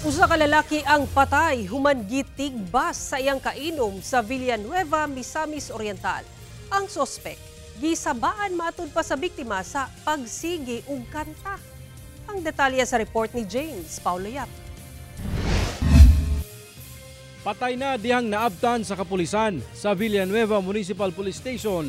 Usa ka lalaki ang patay human gitig bus sa iyang kainom sa Villanueva, Misamis Oriental. Ang sospek gisabaan matud pa sa biktima sa pagsigi ug kanta. Ang detalye sa report ni James Paulo Yap. Patay na dihang naabtan sa kapulisan sa Villanueva Municipal Police Station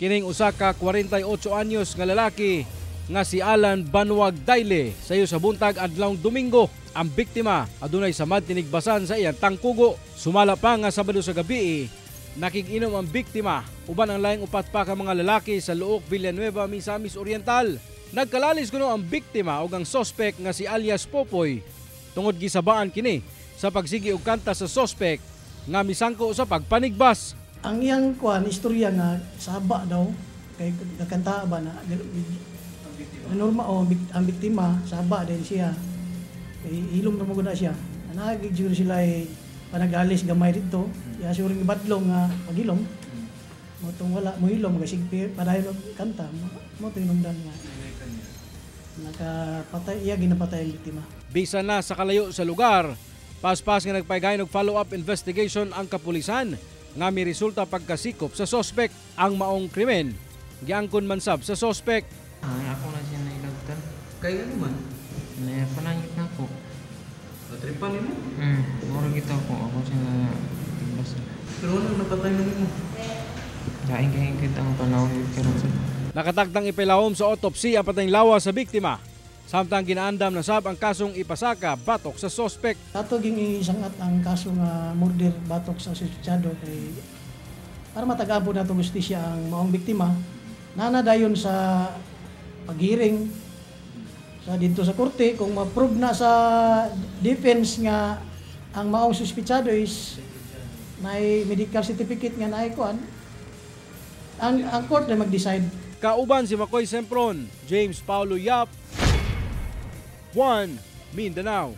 kining usa ka 48 anyos nga lalaki nga si Alan Banwag Dayle sayo sa buntag adlawng Domingo. Ang biktima adunay samad tinigbasan sa iyang tangkugo. Sumala pa nga Sabado sa gabi nakiginom ang biktima uban ang laing upat pa ka mga lalaki sa Luok, Villanueva, Misamis Oriental. Nagkalalis kuno ang biktima ug ang sospek nga si alias Popoy tungod gisabaan kini sa pagsigi og kanta sa sospek nga misangko sa pagpanigbas. Ang iyang istorya nga saba daw kay nakanta ba na normal ang biktima saba din siya. Kay ilom na maguna siya. Nagigjur sila panagalis gamay dito. Ya suring batlong nga pagilom. Motong wala mo ilom kasi padaylo kanta mo tinungdan nga. Nakapatay iya ginapatay ang biktima. Bisan na sa kalayo sa lugar, paspas nga nagpaygayon og follow-up investigation ang kapulisan nga mi resulta pagkasikop sa sospek. Ang maong krimen giangkon man sab sa sospek. Ako na siya nailagtan. Kaya ano man? Panangit na ako. Natripan mo? Murag ito ako siya na timbas. Pero ano napatay na mo? Kain kita ang panahon karon sa. Nakatagtang ipilahom sa autopsy ang patayng lawa sa biktima. Samtang ginaandam na sab ang kasong ipasaka batok sa sospek. Ato ging isangat ang kaso nga murder batok sa suspetsado kay para matagabo nato justisya ang maong biktima. Nanadayon sa paghiring sa dito sa korte kung ma-prove na sa defense nga ang maong suspetsado is may medical certificate nga naikuan ang court na mag-decide. Kauban si Makoy Sempron, James Paulo Yap, 1 Mindanao.